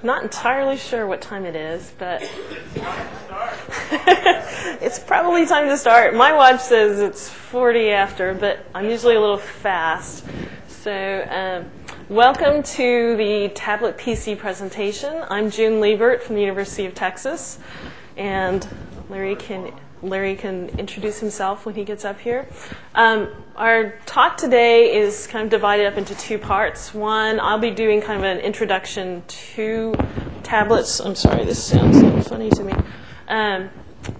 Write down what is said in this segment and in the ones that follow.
not entirely sure what time it is, but it's probably time to start. My watch says it's 40 after, but I'm usually a little fast. So welcome to the tablet PC presentation. I'm June Liebert from the University of Texas, and Larry can introduce himself when he gets up here. Our talk today is kind of divided up into two parts. One, I'll be doing kind of an introduction to tablets. I'm sorry, this sounds so funny to me. And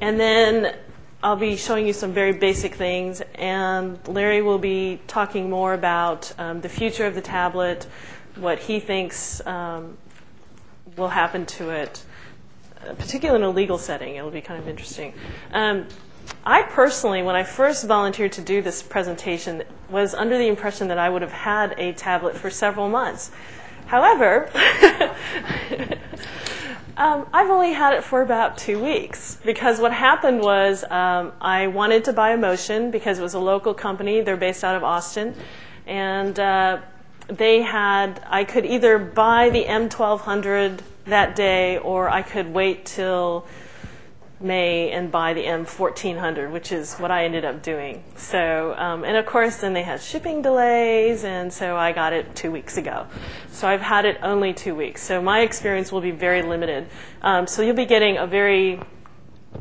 then I'll be showing you some very basic things, and Larry will be talking more about the future of the tablet, what he thinks will happen to it, particularly in a legal setting. It'll be kind of interesting. I personally, when I first volunteered to do this presentation, was under the impression that I would have had a tablet for several months. However, I've only had it for about 2 weeks, because what happened was I wanted to buy a Motion because it was a local company. They're based out of Austin, and I could either buy the M1200 that day, or I could wait till May and buy the M1400, which is what I ended up doing. So, and of course, then they had shipping delays, and so I got it 2 weeks ago. So I've had it only 2 weeks. So my experience will be very limited. So you'll be getting a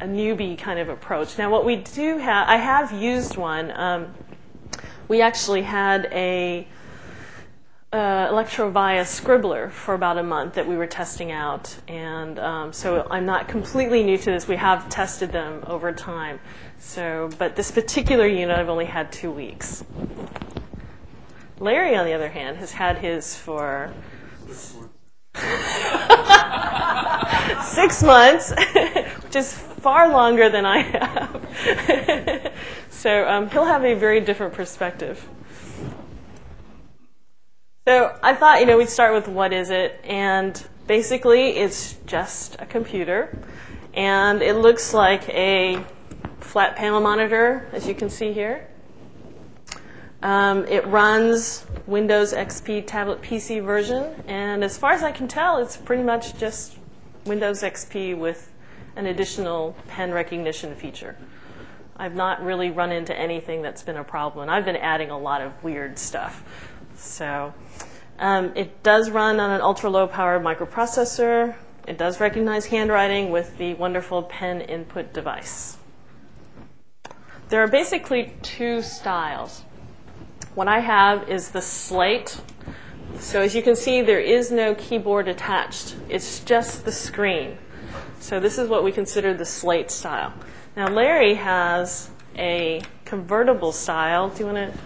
newbie kind of approach. Now, what we do have, I have used one. We actually had a Electrovia Scribbler for about a month that we were testing out, and so I'm not completely new to this. We have tested them over time. So, but this particular unit I've only had 2 weeks. Larry, on the other hand, has had his for 6 months, which is far longer than I have. So he'll have a very different perspective. So I thought, we'd start with what is it, and basically it's just a computer, and it looks like a flat panel monitor, as you can see here. It runs Windows XP Tablet PC version, and as far as I can tell, it's pretty much just Windows XP with an additional pen recognition feature. I've not really run into anything that's been a problem, and I've been adding a lot of weird stuff. So it does run on an ultra-low power microprocessor. It does recognize handwriting with the wonderful pen input device. There are basically two styles. What I have is the Slate. So as you can see, there is no keyboard attached. It's just the screen. So this is what we consider the Slate style. Now Larry has a convertible style. Do you want to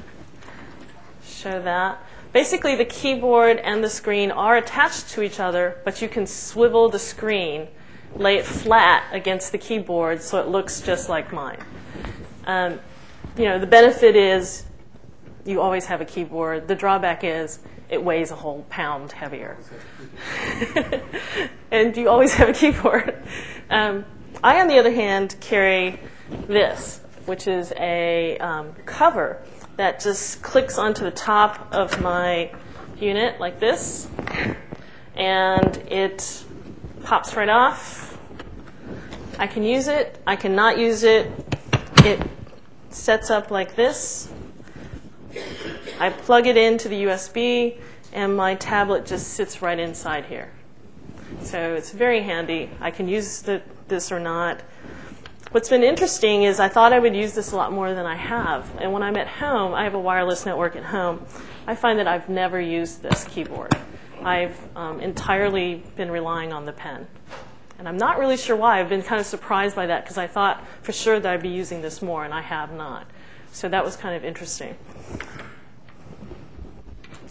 show that? Basically, the keyboard and the screen are attached to each other, but you can swivel the screen, lay it flat against the keyboard so it looks just like mine. The benefit is you always have a keyboard. The drawback is it weighs a whole pound heavier. And you always have a keyboard. I, on the other hand, carry this, which is a cover that just clicks onto the top of my unit like this, and it pops right off. I can use it, I cannot use it. It sets up like this. I plug it into the USB, and my tablet just sits right inside here. So it's very handy. I can use this or not. What's been interesting is I thought I would use this a lot more than I have. And when I'm at home, I have a wireless network at home, I find that I've never used this keyboard. I've entirely been relying on the pen. And I'm not really sure why. I've been kind of surprised by that, because I thought for sure that I'd be using this more, and I have not. So that was kind of interesting.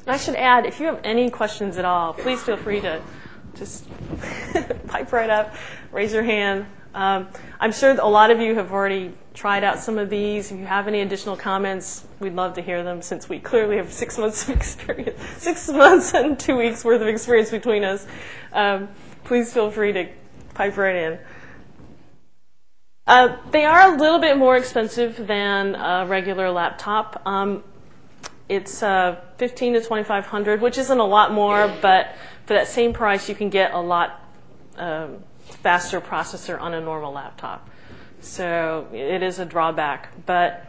I should add, if you have any questions at all, please feel free to just pipe right up, raise your hand. I'm sure that a lot of you have already tried out some of these. If you have any additional comments, we'd love to hear them, since we clearly have 6 months of experience, 6 months and 2 weeks worth of experience between us. Please feel free to pipe right in. They are a little bit more expensive than a regular laptop. It's 15 to 2,500, which isn't a lot more, but for that same price, you can get a lot faster processor on a normal laptop. So it is a drawback. But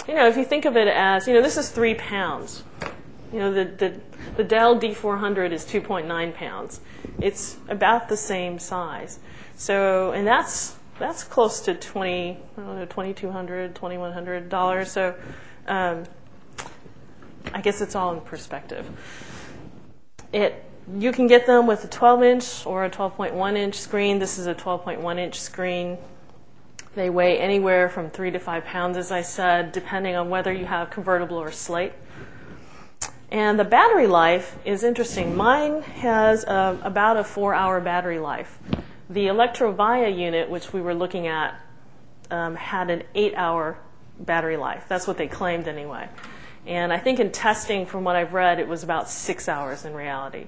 if you think of it as, this is 3 pounds. The Dell D400 is 2.9 pounds. It's about the same size. So, and that's close to $2,200, $2,100. So I guess it's all in perspective. You can get them with a 12-inch or a 12.1-inch screen. This is a 12.1-inch screen. They weigh anywhere from 3 to 5 pounds, as I said, depending on whether you have convertible or slate. And the battery life is interesting. Mine has about a 4-hour battery life. The Electrovaya unit, which we were looking at, had an 8-hour battery life. That's what they claimed anyway. And I think in testing, from what I've read, it was about 6 hours in reality.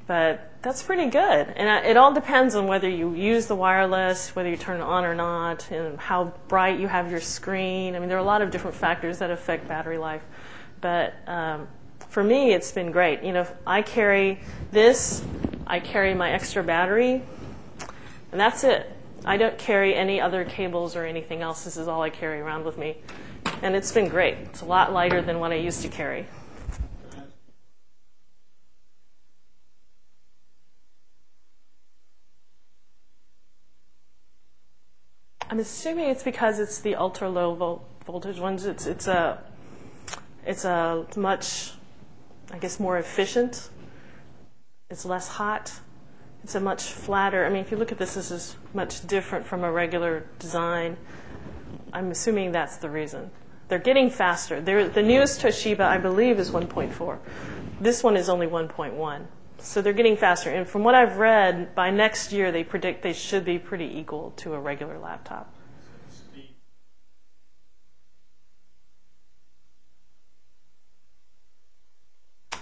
But that's pretty good. And it all depends on whether you use the wireless, whether you turn it on or not, and how bright you have your screen. I mean, there are a lot of different factors that affect battery life. But for me, it's been great. I carry this, I carry my extra battery, and that's it. I don't carry any other cables or anything else. This is all I carry around with me. And it's been great. It's a lot lighter than what I used to carry. I'm assuming it's because it's the ultra low voltage ones. It's a much, I guess, more efficient. It's less hot. It's a much flatter. I mean, if you look at this is much different from a regular design. I'm assuming that's the reason. They're getting faster. The newest Toshiba, I believe, is 1.4. This one is only 1.1. So they're getting faster. And from what I've read, by next year, they predict they should be pretty equal to a regular laptop.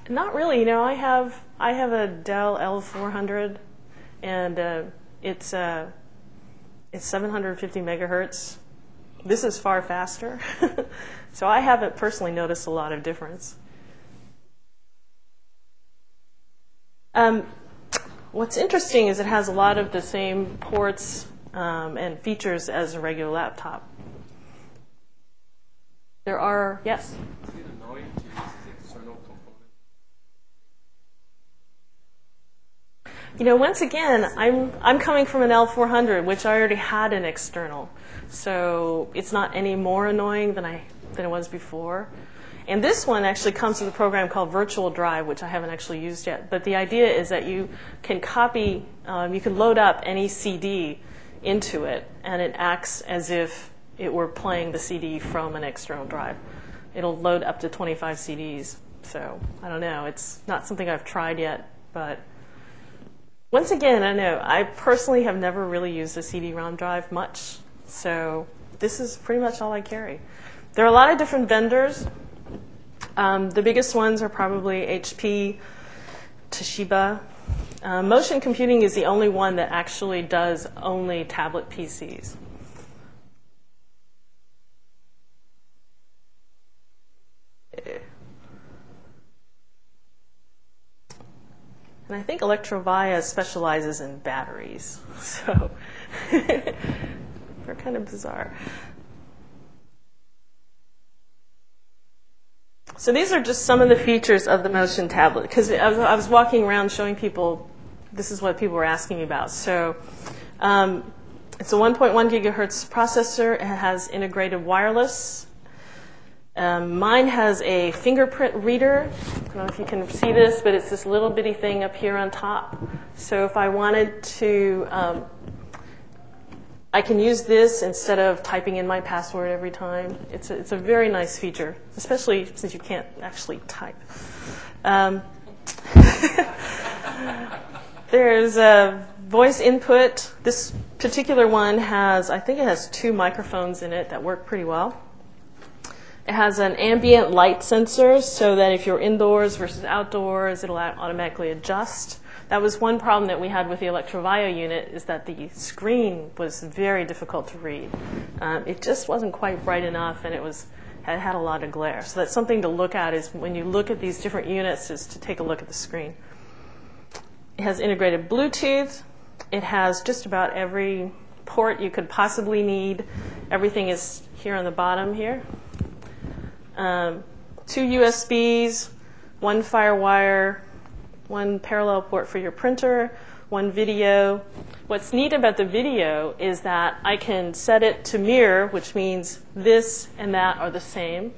Not really. I have a Dell L400, and it's 750 megahertz. This is far faster. So I haven't personally noticed a lot of difference. What's interesting is it has a lot of the same ports and features as a regular laptop. There are, yes? Is it annoying to use this external component? Once again, I'm coming from an L400, which I already had an external. So it's not any more annoying than it was before. And this one actually comes with a program called Virtual Drive, which I haven't actually used yet. But the idea is that you can copy, you can load up any CD into it, and it acts as if it were playing the CD from an external drive. It'll load up to 25 CDs. So I don't know. It's not something I've tried yet. But once again, I know I personally have never really used a CD-ROM drive much. So this is pretty much all I carry. There are a lot of different vendors. The biggest ones are probably HP, Toshiba. Motion Computing is the only one that actually does only tablet PCs. And I think Electrovaya specializes in batteries. So they're kind of bizarre. So these are just some of the features of the Motion tablet, because I was walking around showing people, this is what people were asking me about. So it's a 1.1 gigahertz processor. It has integrated wireless. Mine has a fingerprint reader. I don't know if you can see this, but it's this little bitty thing up here on top. So if I wanted to, I can use this instead of typing in my password every time. It's a very nice feature, especially since you can't actually type. There's a voice input. This particular one has, I think it has 2 microphones in it that work pretty well. It has an ambient light sensor so that if you're indoors versus outdoors, it'll automatically adjust. That was one problem that we had with the Electrovaya unit, is that the screen was very difficult to read. It just wasn't quite bright enough, and it had a lot of glare. So that's something to look at, is when you look at these different units, is to take a look at the screen. It has integrated Bluetooth. It has just about every port you could possibly need. Everything is here on the bottom here. 2 USBs, 1 FireWire, 1 parallel port for your printer, 1 video. What's neat about the video is that I can set it to mirror, which means this and that are the same,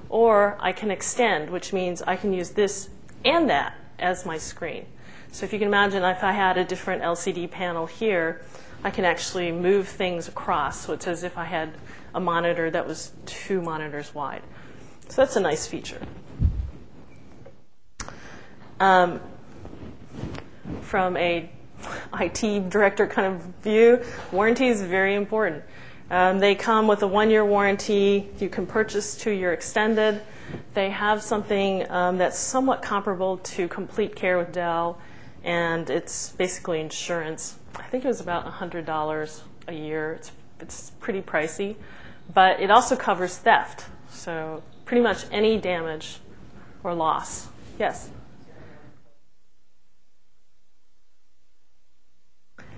or I can extend, which means I can use this and that as my screen. So if you can imagine, if I had a different LCD panel here, I can actually move things across. So it's as if I had a monitor that was 2 monitors wide. So that's a nice feature. From a IT director kind of view, warranty is very important. They come with a 1-year warranty. You can purchase 2-year extended. They have something that's somewhat comparable to Complete Care with Dell, and it's basically insurance. I think it was about $100 a year. It's pretty pricey, but it also covers theft. So pretty much any damage or loss. Yes?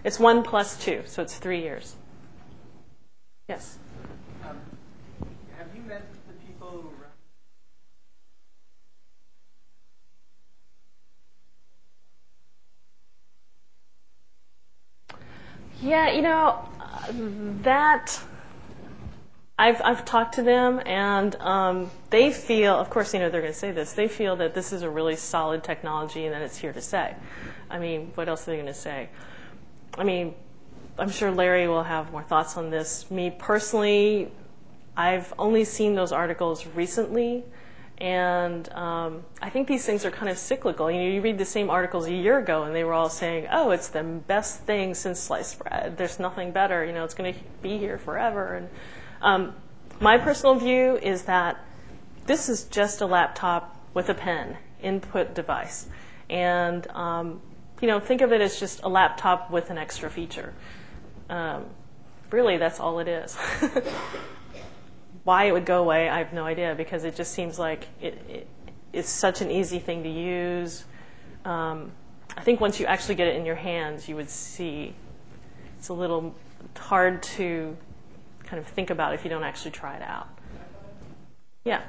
It's 1 plus 2, so it's 3 years. Yes? Have you met the people who run? Yeah, you know, that I've talked to them, and they feel, of course, you know, they're going to say this, they feel that this is a really solid technology and that it's here to stay. I mean, what else are they going to say? I mean, I'm sure Larry will have more thoughts on this. Me personally, I've only seen those articles recently, and I think these things are kind of cyclical. You know, you read the same articles a year ago, and they were all saying, "Oh, it's the best thing since sliced bread. There's nothing better. You know, it's going to be here forever." And my personal view is that this is just a laptop with a pen input device, and you know, think of it as just a laptop with an extra feature. Really, that's all it is. Why it would go away, I have no idea, because it just seems like it's such an easy thing to use. I think once you actually get it in your hands, you would see it's a little hard to kind of think about if you don't actually try it out. Yeah.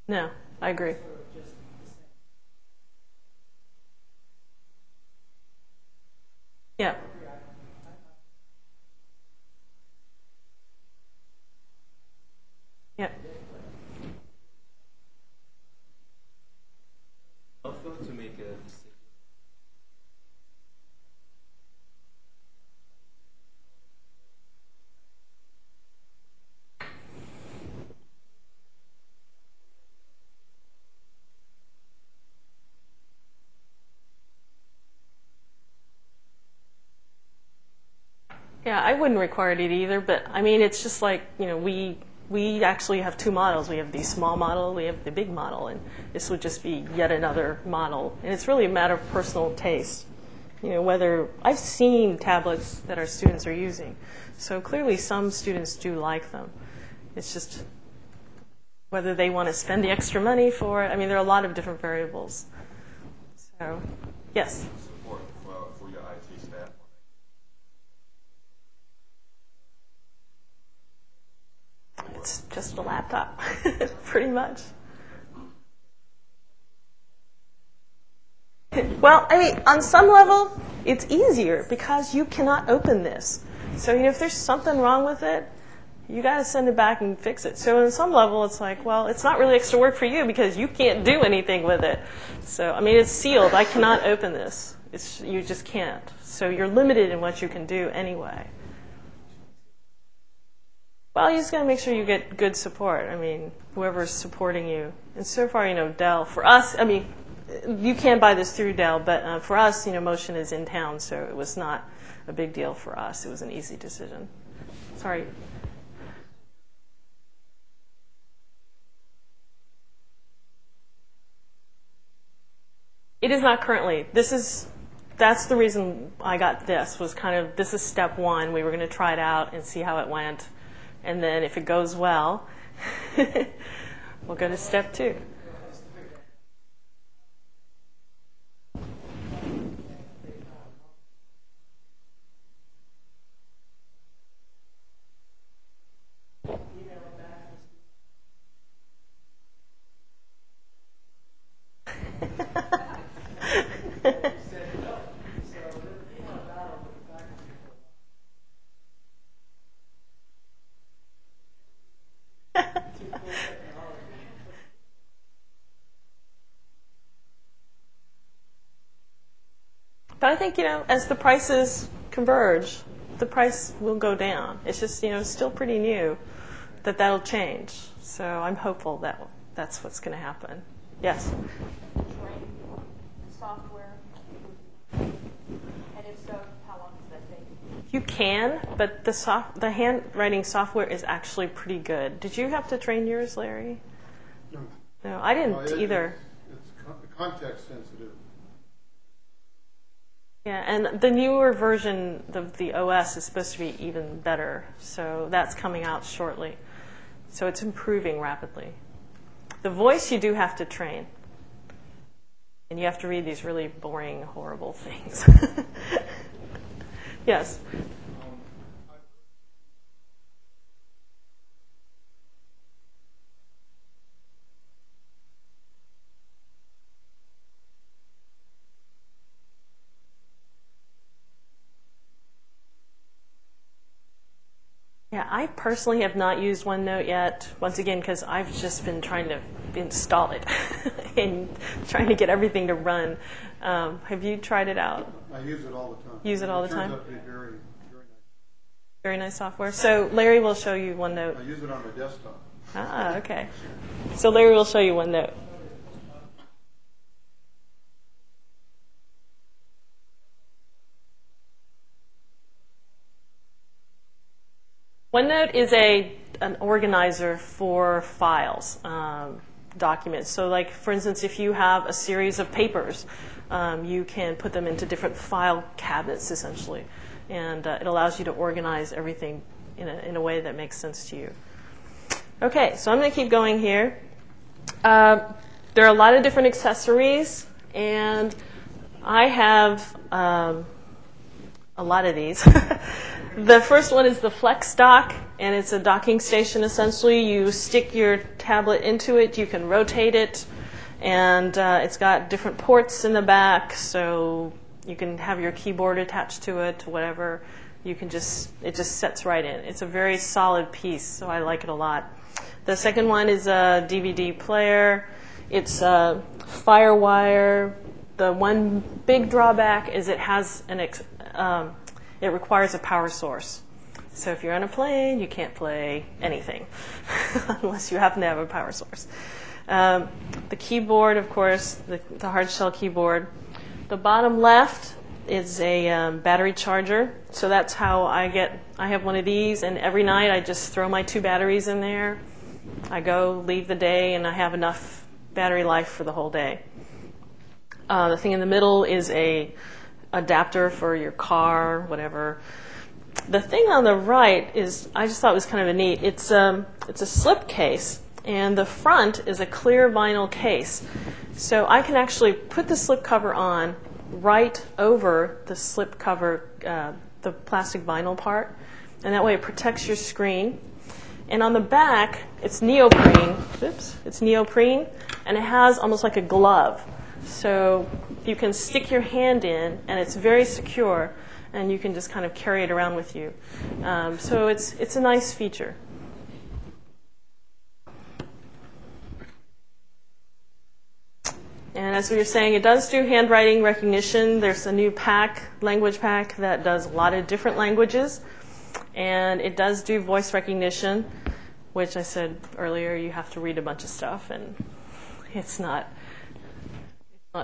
No, I agree. Yeah. Yeah. Also to make a decision. Yeah, I wouldn't require it either, but I mean, it's just like, you know, we actually have 2 models. We have the small model, we have the big model, and this would just be yet another model. And it's really a matter of personal taste. You know, whether I've seen tablets that our students are using, so clearly some students do like them. It's just whether they want to spend the extra money for it. I mean, there are a lot of different variables. So, yes. Support for your IT staff. It's just a laptop, pretty much. Well, I mean, on some level, it's easier because you cannot open this. So, you know, if there's something wrong with it, you got to send it back and fix it. So on some level, it's like, well, it's not really extra work for you because you can't do anything with it. So, I mean, it's sealed. I cannot open this. You just can't. So you're limited in what you can do anyway. Well, you just got to make sure you get good support. I mean, whoever's supporting you. And so far, you know, Dell, for us, I mean, you can buy this through Dell, but for us, you know, Motion is in town, so it was not a big deal for us. It was an easy decision. Sorry. It is not currently. That's the reason I got this, was kind of, this is step one. We were going to try it out and see how it went. And then if it goes well, we'll go to step two. But I think, as the prices converge, the price will go down. It's just, still pretty new, that'll change. So I'm hopeful that that's what's going to happen. Yes? Train software? And if so, how long does that take? You can, but the handwriting software is actually pretty good. Did you have to train yours, Larry? No, I didn't either. It's context sensitive. Yeah, and the newer version of the OS is supposed to be even better. So that's coming out shortly. So it's improving rapidly. The voice you do have to train. And you have to read these really boring, horrible things. Yes? Yeah, I personally have not used OneNote yet, once again, because I've just been trying to install it and trying to get everything to run. Have you tried it out? I use it all the time. Use it all the time? It turns out to be very, very nice. Very nice software. So Larry will show you OneNote. I use it on my desktop. Ah, okay. So Larry will show you OneNote. OneNote is an organizer for files, documents. So like, for instance, if you have a series of papers, you can put them into different file cabinets, essentially. And it allows you to organize everything in a way that makes sense to you. Okay, so I'm going to keep going here. There are a lot of different accessories, and I have a lot of these. The first one is the Flex Dock, and it's a docking station essentially. You stick your tablet into it, you can rotate it, and it's got different ports in the back, so you can have your keyboard attached to it, whatever. It just sets right in. It's a very solid piece, so I like it a lot. The second one is a DVD player. It's a FireWire. The one big drawback is it has it requires a power source. So if you're on a plane, you can't play anything unless you happen to have a power source. The keyboard, of course, the hard shell keyboard. The bottom left is a battery charger. So that's how I have one of these, and every night I just throw my 2 batteries in there. I leave the day, and I have enough battery life for the whole day. The thing in the middle is a adapter for your car, whatever. The thing on the right is, I just thought it was kind of neat. It's a slip case, and the front is a clear vinyl case. So I can actually put the slip cover on right over the slip cover, the plastic vinyl part, and that way it protects your screen. And on the back, it's neoprene. Oops, it's neoprene, and it has almost like a glove. So you can stick your hand in, and it's very secure, and you can just kind of carry it around with you. So it's a nice feature. And as we were saying, it does do handwriting recognition. There's a new language pack that does a lot of different languages, and it does do voice recognition, which I said earlier, you have to read a bunch of stuff, and it's not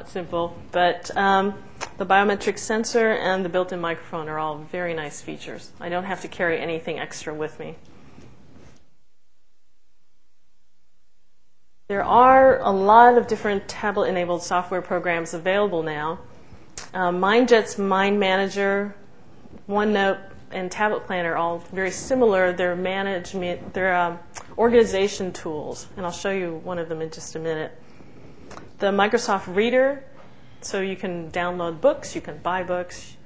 simple. But the biometric sensor and the built-in microphone are all very nice features. I don't have to carry anything extra with me. There are a lot of different tablet-enabled software programs available now. MindJet's Mind Manager, OneNote, and Tablet Planner are all very similar. They're organization tools, and I'll show you one of them in just a minute. The Microsoft Reader, so you can download books, you can buy books.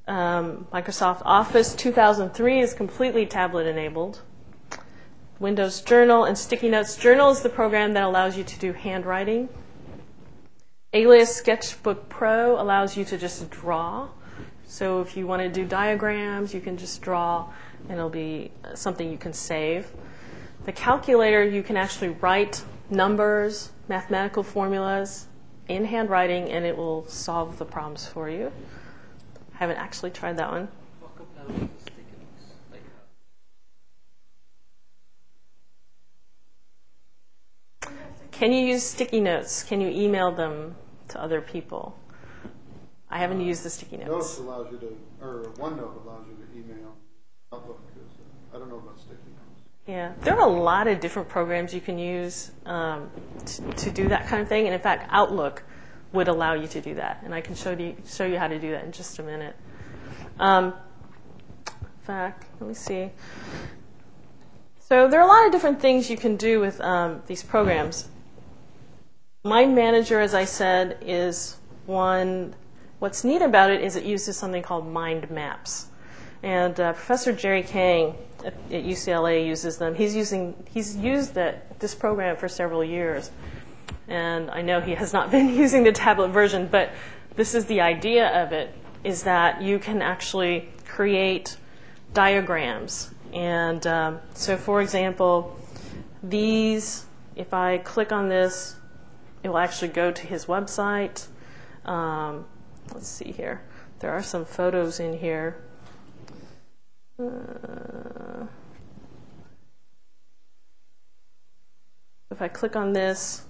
Microsoft Office 2003 is completely tablet-enabled. Windows Journal and Sticky Notes. Journal is the program that allows you to do handwriting. Alias Sketchbook Pro allows you to just draw. So if you want to do diagrams, you can just draw, and it'll be something you can save. The calculator, you can actually write numbers, mathematical formulas in handwriting, and it will solve the problems for you. I haven't actually tried that one. Can you use sticky notes? Can you email them to other people? I haven't used the sticky notes. Notes allows you to, or OneNote allows you to email Outlook. I don't know about sticky notes. Yeah, there are a lot of different programs you can use to do that kind of thing. And in fact, Outlook would allow you to do that. And I can show you how to do that in just a minute. In fact, let me see. So there are a lot of different things you can do with these programs. Mind Manager, as I said, is one. What's neat about it is it uses something called mind maps. And Professor Jerry Kang at UCLA uses them. He's used this program for several years. And I know he has not been using the tablet version, but this is the idea of it, is that you can actually create diagrams. And so, for example, these, if I click on this, it will actually go to his website. Let's see here. There are some photos in here. If I click on this,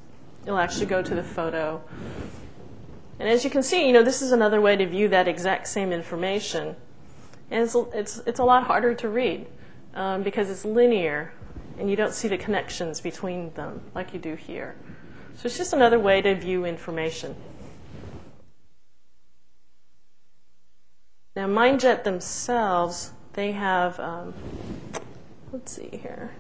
it'll actually go to the photo. And as you can see, this is another way to view that exact same information. And it's a lot harder to read because it's linear, and you don't see the connections between them like you do here. So it's just another way to view information. Now, MindJet themselves, they have, let's see here.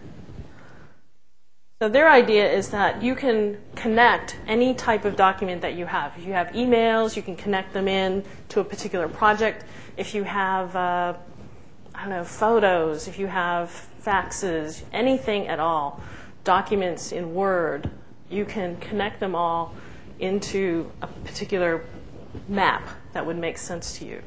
So their idea is that you can connect any type of document that you have. If you have emails, you can connect them in to a particular project. If you have, I don't know, photos, if you have faxes, anything at all, documents in Word, you can connect them all into a particular map that would make sense to you.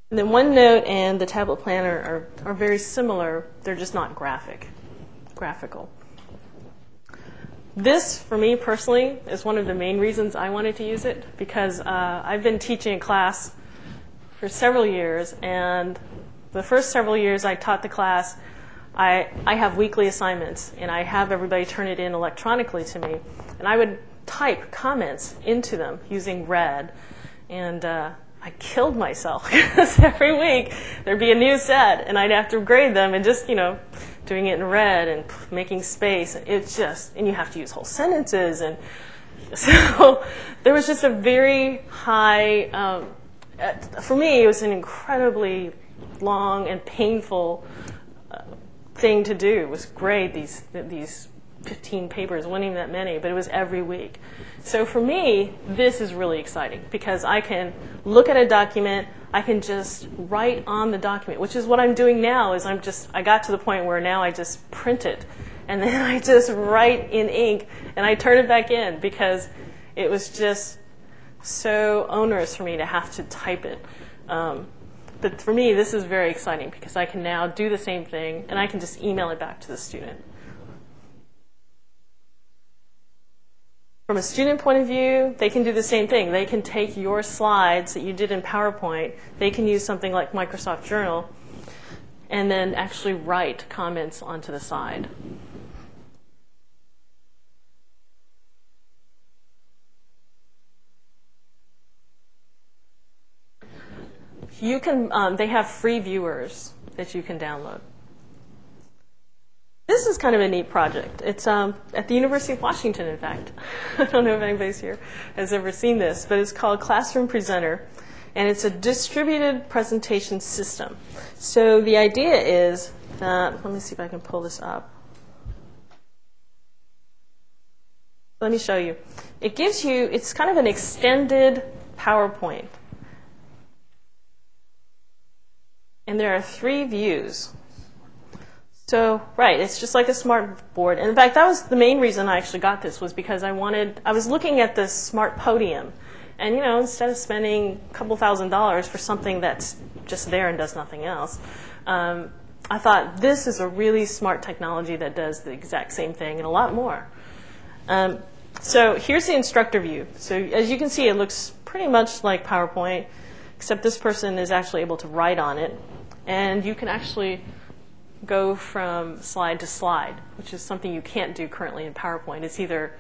And then OneNote and the Tablet Planner are very similar. They're just not graphical. This, for me personally, is one of the main reasons I wanted to use it, because I've been teaching a class for several years, and the first several years I taught the class, I have weekly assignments, and I have everybody turn it in electronically to me, and I would type comments into them using red, and I killed myself because every week there'd be a new set, and I'd have to grade them, and just doing it in red and making space. And you have to use whole sentences, and so there was just a very high. For me, it was an incredibly long and painful thing to do. Was grade these 15 papers, wasn't even that many, but it was every week. So for me, this is really exciting because I can look at a document, I can just write on the document, which is what I'm doing now. Is I got to the point where now I just print it, and then I just write in ink, and I turn it back in because it was just so onerous for me to have to type it. But for me, this is very exciting because I can now do the same thing, and I can just email it back to the student. From a student point of view, they can do the same thing. They can take your slides that you did in PowerPoint, they can use something like Microsoft Journal, and then actually write comments onto the side. You can, they have free viewers that you can download. This is kind of a neat project. It's at the University of Washington, in fact. I don't know if anybody's here has ever seen this, but it's called Classroom Presenter, and it's a distributed presentation system. So the idea is that, let me see if I can pull this up. Let me show you. It gives you, it's kind of an extended PowerPoint. And there are 3 views. So, right, it's just like a smart board. And in fact, that was the main reason I actually got this, was because I was looking at this smart podium. And, you know, instead of spending a couple $1,000s for something that's just there and does nothing else, I thought this is a really smart technology that does the exact same thing and a lot more. So here's the instructor view. So as you can see, it looks pretty much like PowerPoint, except this person is actually able to write on it. And you can actually go from slide to slide, which is something you can't do currently in PowerPoint. It's either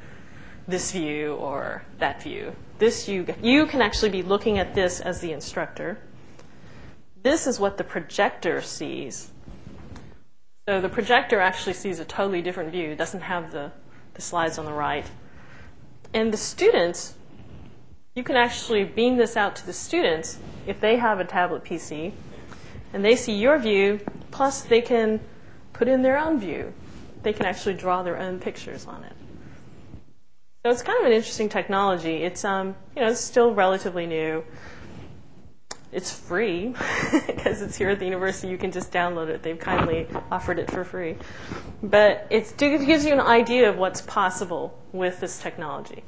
this view or that view. This you can actually be looking at this as the instructor. This is what the projector sees. So the projector actually sees a totally different view. It doesn't have the slides on the right. And the students, you can actually beam this out to the students if they have a tablet PC, and they see your view, plus they can put in their own view. They can actually draw their own pictures on it. So it's kind of an interesting technology. It's it's still relatively new. It's free because it's here at the university. You can just download it. They've kindly offered it for free. But it gives you an idea of what's possible with this technology.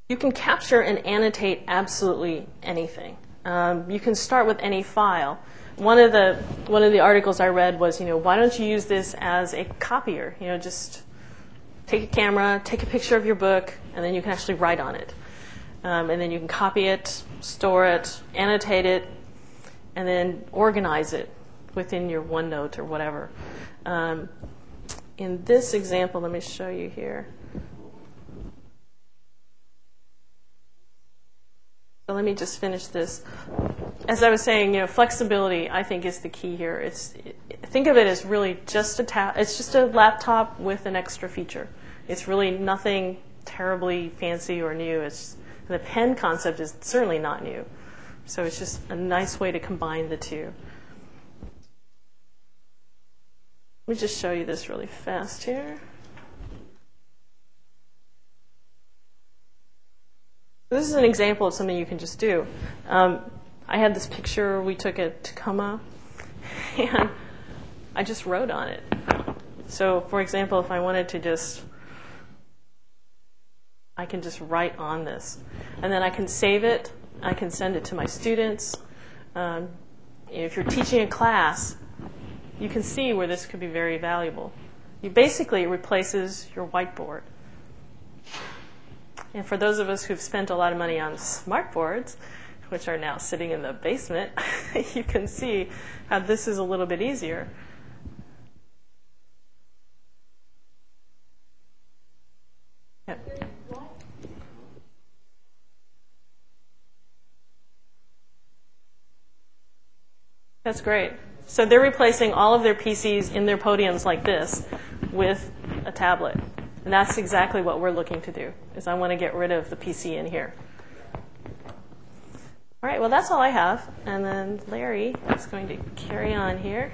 You can capture and annotate absolutely anything. You can start with any file. One of the articles I read was, why don't you use this as a copier? Just take a camera, take a picture of your book, and then you can actually write on it. And then you can copy it, store it, annotate it, and then organize it within your OneNote or whatever. In this example, let me show you here. So let me just finish this. As I was saying, flexibility, I think, is the key here. Think of it as really just it's just a laptop with an extra feature. It's really nothing terribly fancy or new. The pen concept is certainly not new. So it's just a nice way to combine the two. Let me just show you this really fast here. This is an example of something you can just do. I had this picture we took at Tacoma, and I just wrote on it. So, for example, if I wanted to I can just write on this. And then I can save it. I can send it to my students. If you're teaching a class, you can see where this could be very valuable. Basically, it replaces your whiteboard. And for those of us who've spent a lot of money on smart boards, which are now sitting in the basement, you can see how this is a little bit easier. Yep. That's great. So they're replacing all of their PCs in their podiums like this with a tablet. And that's exactly what we're looking to do, is I want to get rid of the PC in here. All right, well, that's all I have. And then Larry is going to carry on here.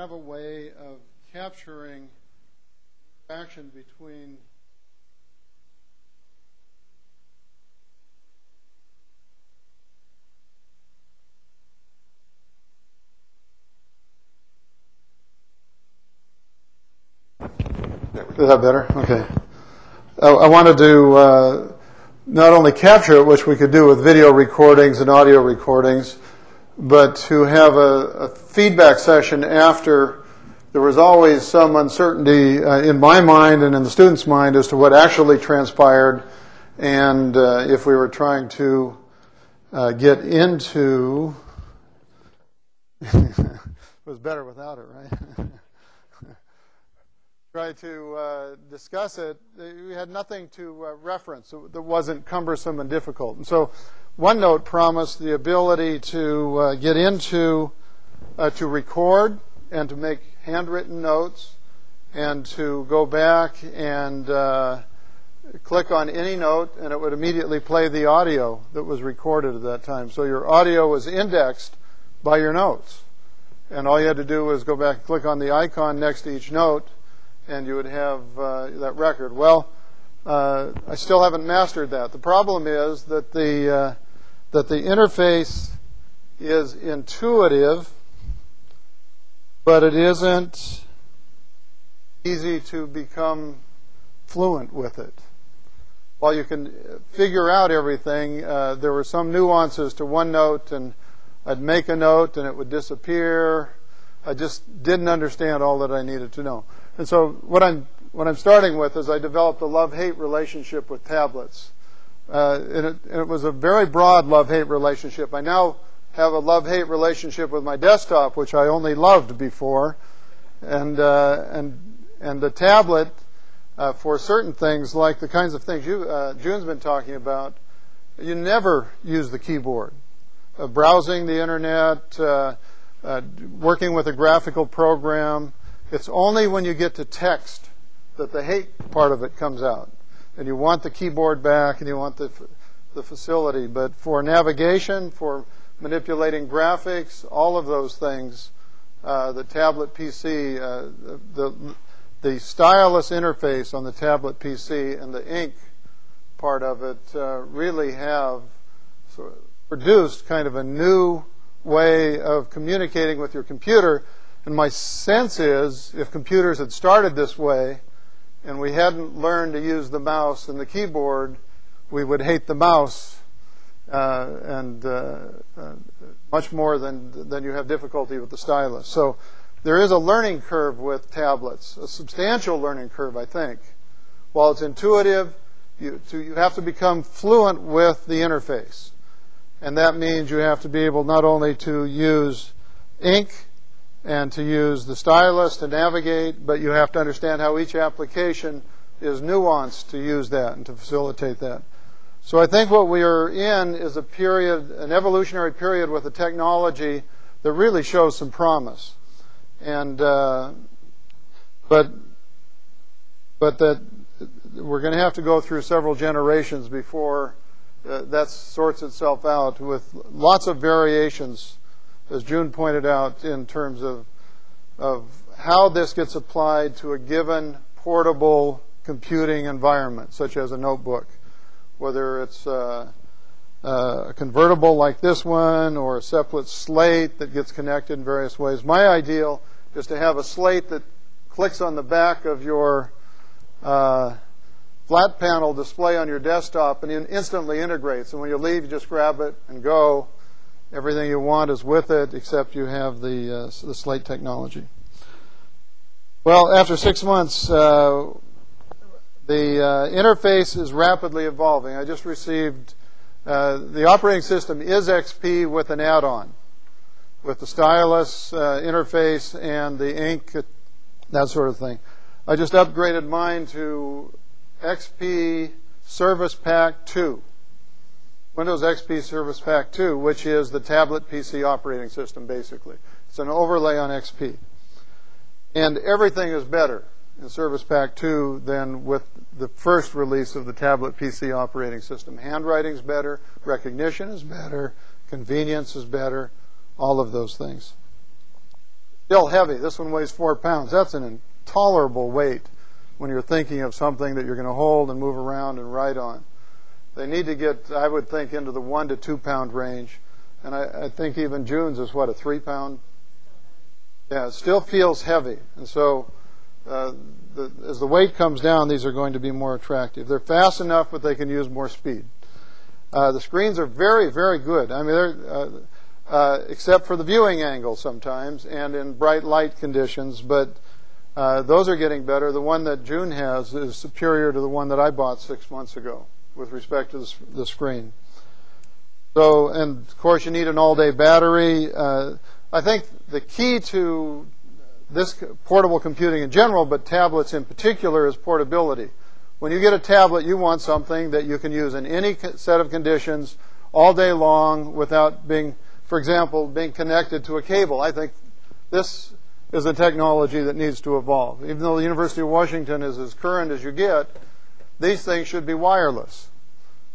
have a way of capturing interaction between Is that better? Okay. I wanted to not only capture it, which we could do with video recordings and audio recordings, but to have a feedback session after. There was always some uncertainty in my mind and in the student's mind as to what actually transpired, and if we were trying to get into... It was better without it, right? Try to discuss it. We had nothing to reference that wasn't cumbersome and difficult. And so OneNote promised the ability to get into, to record and to make handwritten notes and to go back and click on any note and it would immediately play the audio that was recorded at that time. So your audio was indexed by your notes. And all you had to do was go back and click on the icon next to each note and you would have that record. Well, I still haven't mastered that. The problem is that the interface is intuitive, but it isn't easy to become fluent with it. While you can figure out everything, there were some nuances to OneNote, and I'd make a note and it would disappear. I just didn't understand all that I needed to know. And so what I'm starting with is I developed a love-hate relationship with tablets. And it was a very broad love-hate relationship. I now have a love-hate relationship with my desktop, which I only loved before. And the tablet, for certain things, like the kinds of things June's been talking about, you never use the keyboard. Browsing the internet, working with a graphical program. It's only when you get to text that the hate part of it comes out. And you want the keyboard back and you want the facility. But for navigation, for manipulating graphics, all of those things, the tablet PC, the stylus interface on the tablet PC and the ink part of it really have sort of produced kind of a new way of communicating with your computer. And my sense is, if computers had started this way and we hadn't learned to use the mouse and the keyboard, we would hate the mouse and much more than you have difficulty with the stylus. So there is a learning curve with tablets, a substantial learning curve, I think. While it's intuitive, you have to become fluent with the interface. And that means you have to be able not only to use ink and to use the stylus to navigate, but you have to understand how each application is nuanced to use that and to facilitate that. So I think what we are in is a period, an evolutionary period with a technology that really shows some promise. And but that we're going to have to go through several generations before that sorts itself out, with lots of variations, as June pointed out, in terms of how this gets applied to a given portable computing environment, such as a notebook, whether it's a convertible like this one or a separate slate that gets connected in various ways. My ideal is to have a slate that clicks on the back of your flat panel display on your desktop and instantly integrates. And when you leave, you just grab it and go. Everything you want is with it, except you have the slate technology. Well, after 6 months, the interface is rapidly evolving. I just received the operating system is XP with an add-on, with the stylus interface and the ink, that sort of thing. I just upgraded mine to XP Service Pack 2, Windows XP Service Pack 2, which is the tablet PC operating system, basically. It's an overlay on XP. And everything is better in Service Pack 2 than with the first release of the tablet PC operating system. Handwriting is better, recognition is better, convenience is better, all of those things. Still heavy. This one weighs 4 pounds. That's an intolerable weight when you're thinking of something that you're going to hold and move around and write on. They need to get, I would think, into the 1 to 2 pound range. And I think even June's is what, a 3 pound? Yeah, it still feels heavy. And so as the weight comes down, these are going to be more attractive. They're fast enough, but they can use more speed. The screens are very, very good. I mean, they're, except for the viewing angle sometimes and in bright light conditions, but those are getting better. The one that June has is superior to the one that I bought 6 months ago with respect to the screen. So, and of course, you need an all-day battery. I think the key to this portable computing in general, but tablets in particular, is portability. When you get a tablet, you want something that you can use in any set of conditions all day long without being, for example, being connected to a cable. I think this is a technology that needs to evolve. Even though the University of Washington is as current as you get, these things should be wireless.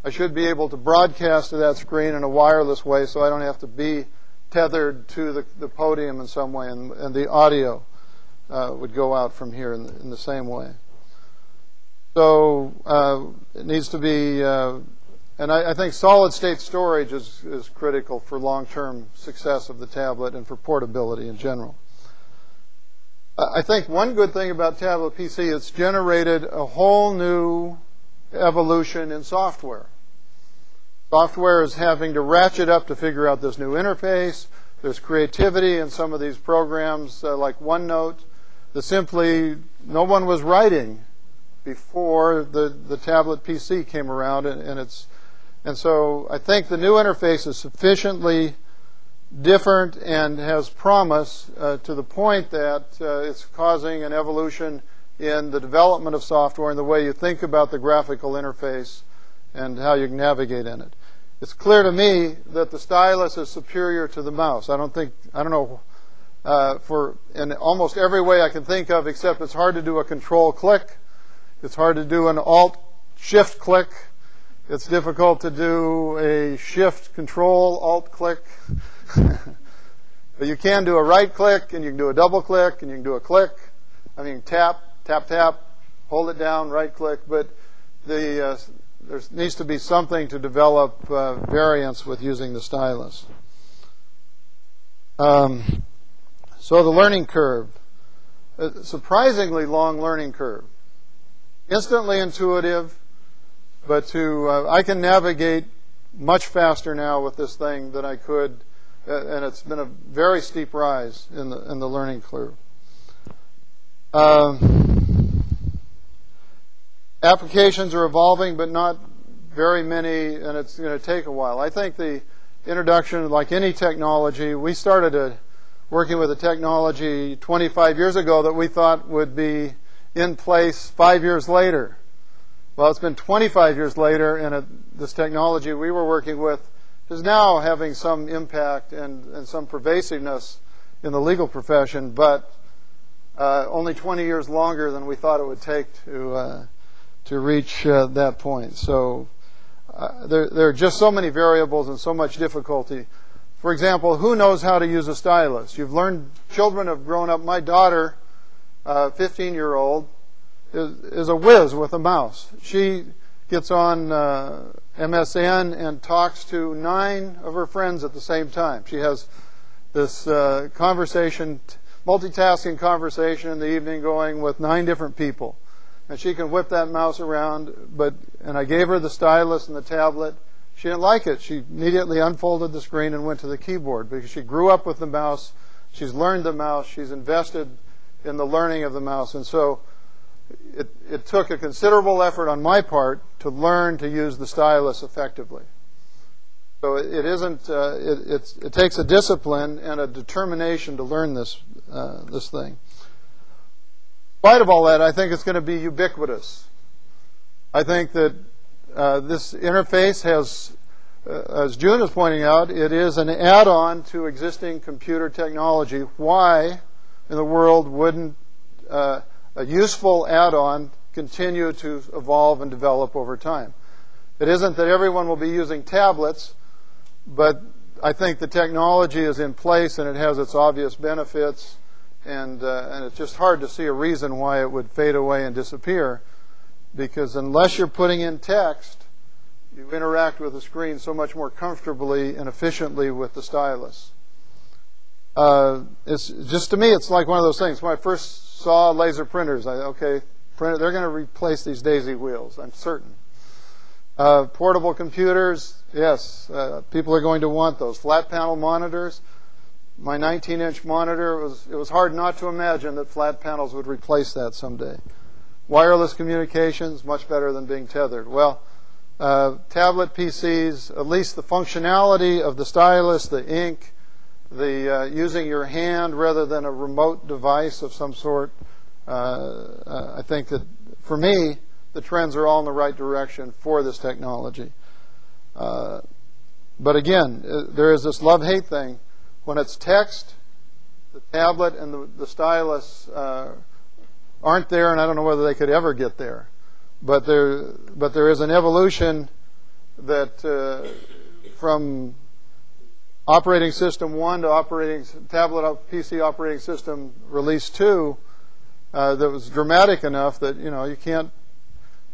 I should be able to broadcast to that screen in a wireless way so I don't have to be tethered to the podium in some way, and the audio would go out from here in the same way. So it needs to be, and I think solid-state storage is critical for long-term success of the tablet and for portability in general. I think one good thing about tablet PC, it's generated a whole new evolution in software. Software is having to ratchet up to figure out this new interface. There's creativity in some of these programs like OneNote that simply no one was writing before the tablet PC came around, and so I think the new interface is sufficiently different and has promise to the point that it's causing an evolution in the development of software and the way you think about the graphical interface and how you can navigate in it. It's clear to me that the stylus is superior to the mouse. I don't know, in almost every way I can think of, except it's hard to do a control click. It's hard to do an alt-shift click. It's difficult to do a shift control alt click. But you can do a right click, and you can do a double click, and you can do a click. I mean, tap, tap, tap, hold it down, right click. But there needs to be something to develop variance with using the stylus. So the learning curve, a surprisingly long learning curve. Instantly intuitive, but I can navigate much faster now with this thing than I could, and it's been a very steep rise in the learning curve. Applications are evolving, but not very many, and it's going to take a while. I think the introduction, like any technology, we started working with a technology 25 years ago that we thought would be in place 5 years later. Well, it's been 25 years later, and this technology we were working with is now having some impact and some pervasiveness in the legal profession, but only 20 years longer than we thought it would take to reach that point. So there are just so many variables and so much difficulty. For example, who knows how to use a stylus? You've learned, children have grown up. My daughter, 15-year-old, is a whiz with a mouse. She gets on MSN and talks to 9 of her friends at the same time. She has this conversation, multitasking conversation in the evening going with 9 different people. And she can whip that mouse around, and I gave her the stylus and the tablet. She didn't like it. She immediately unfolded the screen and went to the keyboard because she grew up with the mouse. She's learned the mouse. She's invested in the learning of the mouse. And so it took a considerable effort on my part to learn to use the stylus effectively. So it takes a discipline and a determination to learn this thing. In spite of all that, I think it's going to be ubiquitous. I think that this interface has, as June is pointing out, it is an add-on to existing computer technology. Why in the world wouldn't a useful add-on continue to evolve and develop over time? It isn't that everyone will be using tablets, but I think the technology is in place and it has its obvious benefits, and it's just hard to see a reason why it would fade away and disappear, because unless you're putting in text, you interact with the screen so much more comfortably and efficiently with the stylus. It's just, to me, it's like one of those things. When I first saw laser printers, they're going to replace these daisy wheels, I'm certain. Portable computers, yes, people are going to want those. Flat panel monitors. My 19-inch monitor, it was hard not to imagine that flat panels would replace that someday. Wireless communications, much better than being tethered. Well, tablet PCs, at least the functionality of the stylus, the ink, the using your hand rather than a remote device of some sort, I think that, for me, the trends are all in the right direction for this technology. But again, there is this love-hate thing. When it's text, the tablet and the stylus aren't there, and I don't know whether they could ever get there. But there is an evolution that from operating system 1 to tablet PC operating system release 2 that was dramatic enough that you don't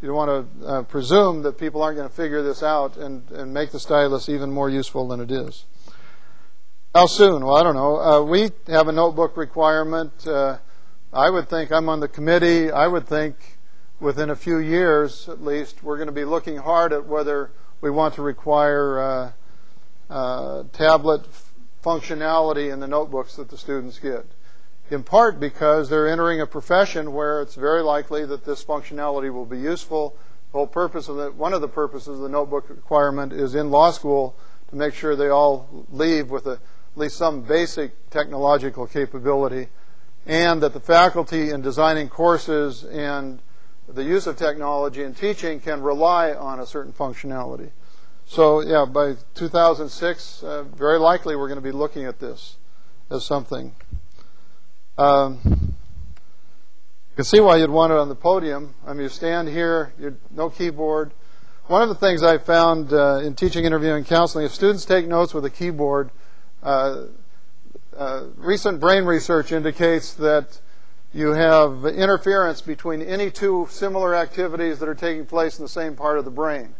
want to presume that people aren't going to figure this out and make the stylus even more useful than it is. How soon? Well, I don't know. We have a notebook requirement. I would think, I'm on the committee, I would think within a few years at least, we're going to be looking hard at whether we want to require tablet functionality in the notebooks that the students get. In part because they're entering a profession where it's very likely that this functionality will be useful. The whole purpose of one of the purposes of the notebook requirement is in law school to make sure they all leave with at least some basic technological capability, and that the faculty in designing courses and the use of technology in teaching can rely on a certain functionality. So yeah, by 2006, very likely we're going to be looking at this as something. You can see why you'd want it on the podium. I mean, you stand here, no keyboard. One of the things I found in teaching, interviewing, counseling, if students take notes with a keyboard, recent brain research indicates that you have interference between any two similar activities that are taking place in the same part of the brain.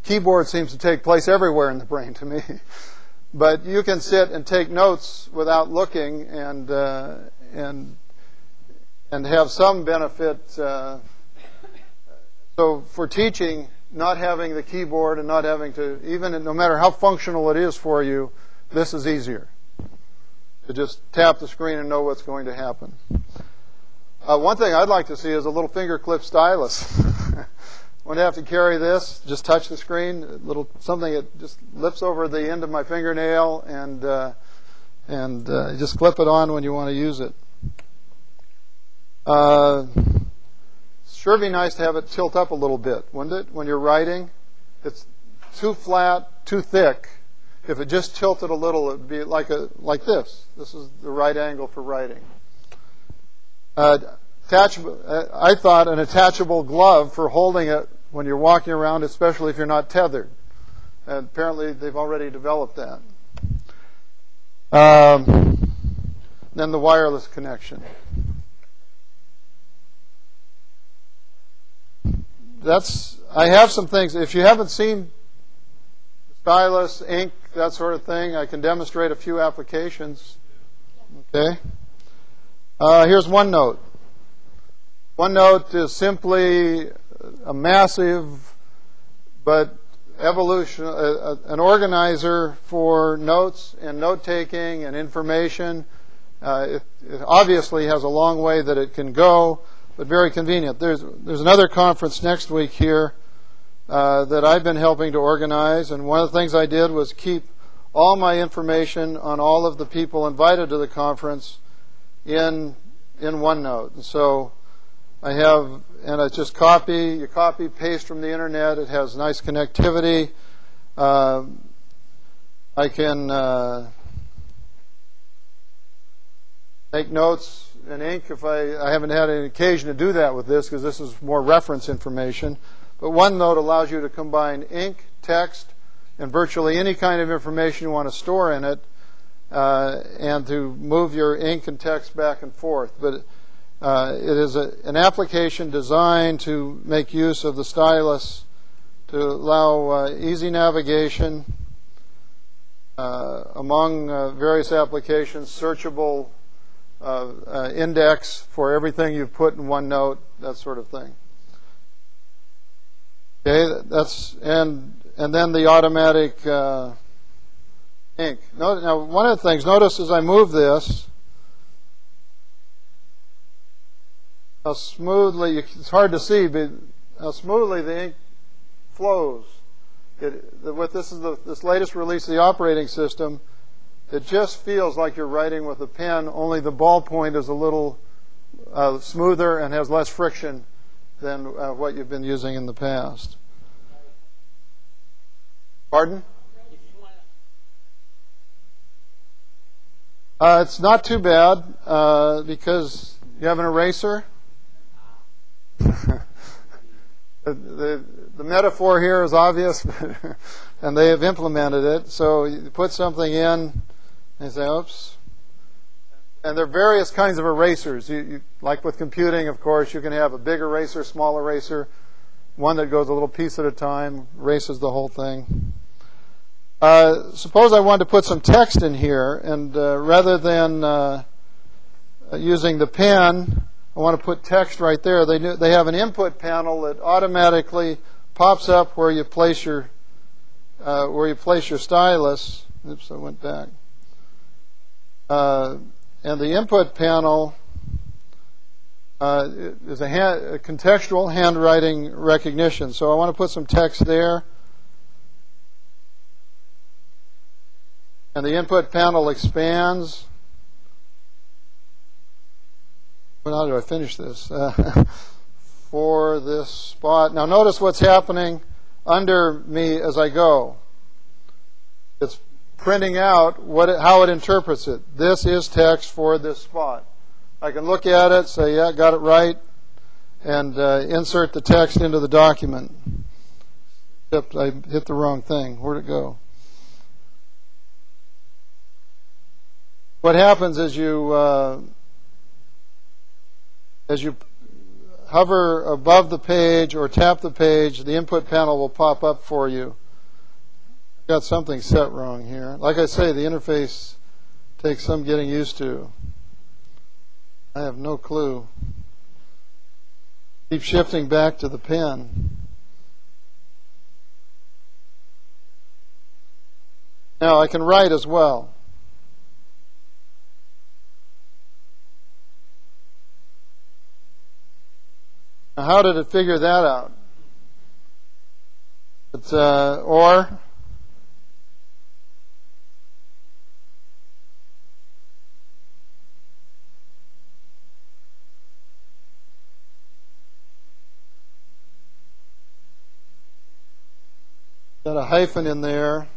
Keyboard seems to take place everywhere in the brain to me. But you can sit and take notes without looking and have some benefit. So for teaching, not having the keyboard and not having to, even no matter how functional it is for you, this is easier. To just tap the screen and know what's going to happen. One thing I'd like to see is a little finger clip stylus. When I have to carry this, just touch the screen, something that just lifts over the end of my fingernail, and just clip it on when you want to use it. Sure be nice to have it tilt up a little bit, wouldn't it? When you're writing, it's too flat, too thick. If it just tilted a little, it would be like this. This is the right angle for writing. I thought an attachable glove for holding it when you're walking around, especially if you're not tethered. And apparently they've already developed that. Then the wireless connection. I have some things. If you haven't seen stylus, ink, that sort of thing, I can demonstrate a few applications. Okay. Here's OneNote. OneNote is simply a massive but evolution, an organizer for notes and note-taking and information. It obviously has a long way that it can go, but very convenient. There's another conference next week here that I've been helping to organize, and one of the things I did was keep all my information on all of the people invited to the conference in OneNote. And so I have, and I just you copy, paste from the internet. It has nice connectivity. I can make notes in ink if I haven't had any occasion to do that with this, because this is more reference information. But OneNote allows you to combine ink, text, and virtually any kind of information you want to store in it. and to move your ink and text back and forth. But it is an application designed to make use of the stylus to allow easy navigation among various applications, searchable index for everything you've put in OneNote, that sort of thing. Okay, that's and then the automatic ink. Now, one of the things, notice as I move this, how smoothly, it's hard to see, but how smoothly the ink flows. This latest release of the operating system, it just feels like you're writing with a pen, only the ballpoint is a little smoother and has less friction than what you've been using in the past. Pardon? It's not too bad because you have an eraser. The metaphor here is obvious, and they have implemented it. So you put something in, and you say, oops. And there are various kinds of erasers. Like with computing, of course, you can have a big eraser, small eraser, one that goes a little piece at a time, erases the whole thing. Suppose I wanted to put some text in here, and rather than using the pen, I want to put text right there. They have an input panel that automatically pops up where you place your stylus. Oops, I went back. And the input panel is a contextual handwriting recognition. So I want to put some text there. And the input panel expands. Well, how do I finish this? For this spot. Now notice what's happening under me as I go. It's printing out how it interprets it. This is text for this spot. I can look at it, say, yeah, got it right, and insert the text into the document. Except I hit the wrong thing. Where'd it go? What happens is you hover above the page or tap the page, the input panel will pop up for you. Got something set wrong here. Like I say, the interface takes some getting used to. I have no clue. Keep shifting back to the pen. Now I can write as well. Now, how did it figure that out? It's or. Got a hyphen in there.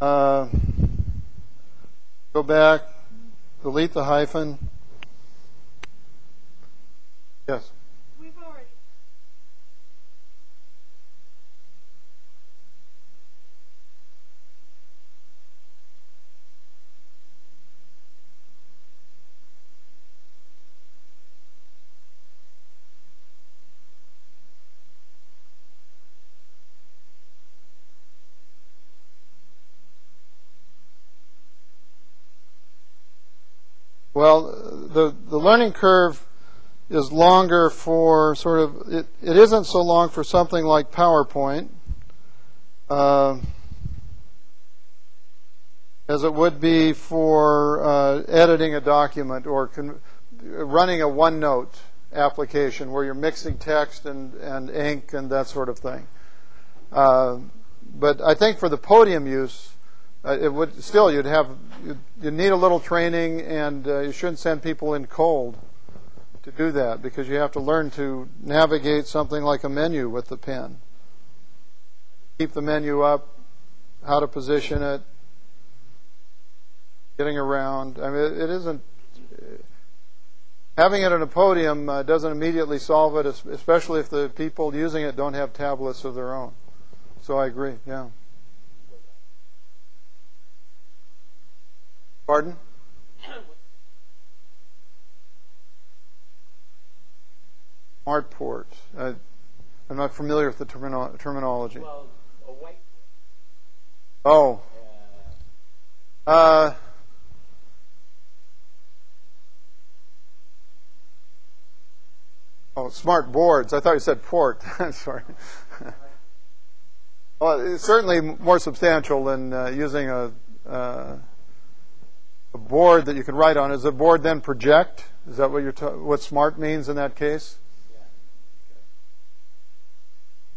Go back, delete the hyphen. Yes. We've already. Well, the learning curve is longer for sort of, it isn't so long for something like PowerPoint as it would be for editing a document or running a OneNote application where you're mixing text and ink and that sort of thing. But I think for the podium use, it would still you'd need a little training, and you shouldn't send people in cold to do that, because you have to learn to navigate something like a menu with the pen. Keep the menu up, how to position it, getting around. I mean, it isn't. Having it on a podium doesn't immediately solve it, especially if the people using it don't have tablets of their own. So I agree, yeah. Pardon? Smart port. I'm not familiar with the terminology. Well, a white. Oh. Smart boards. I thought you said port. Sorry. Well, it's certainly more substantial than using a board that you can write on. Is a board then project? Is that what what smart means in that case?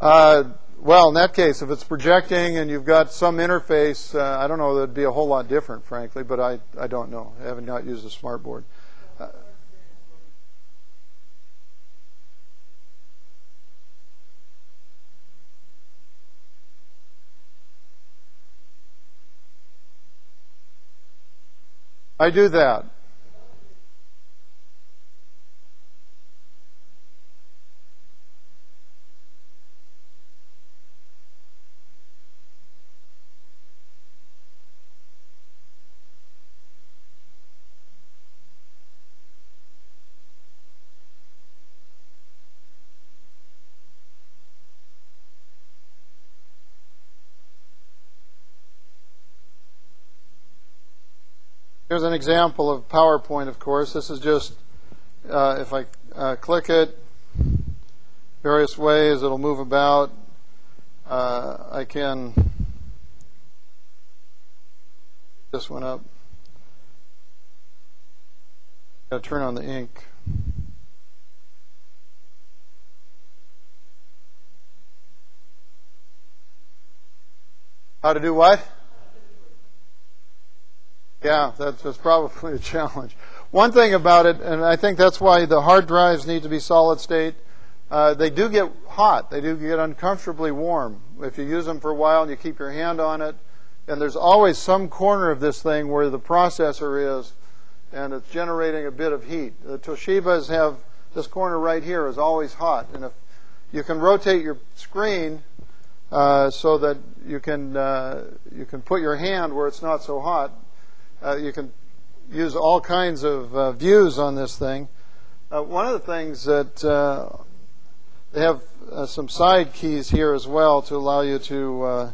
Well, in that case, if it's projecting and you've got some interface, I don't know, that'd be a whole lot different, frankly, but I don't know. I haven't not used a smart board. I do that. Here's an example of PowerPoint, of course. This is just, if I click it, various ways it'll move about. I can, this one up. Got to turn on the ink. How to do what? Yeah, that's probably a challenge. One thing about it, and I think that's why the hard drives need to be solid state, they do get hot. They do get uncomfortably warm. If you use them for a while and you keep your hand on it, and there's always some corner of this thing where the processor is, and it's generating a bit of heat. The Toshibas have this corner right here is always hot, and if you can rotate your screen so that you can put your hand where it's not so hot. You can use all kinds of views on this thing. One of the things that they have some side keys here as well to allow you to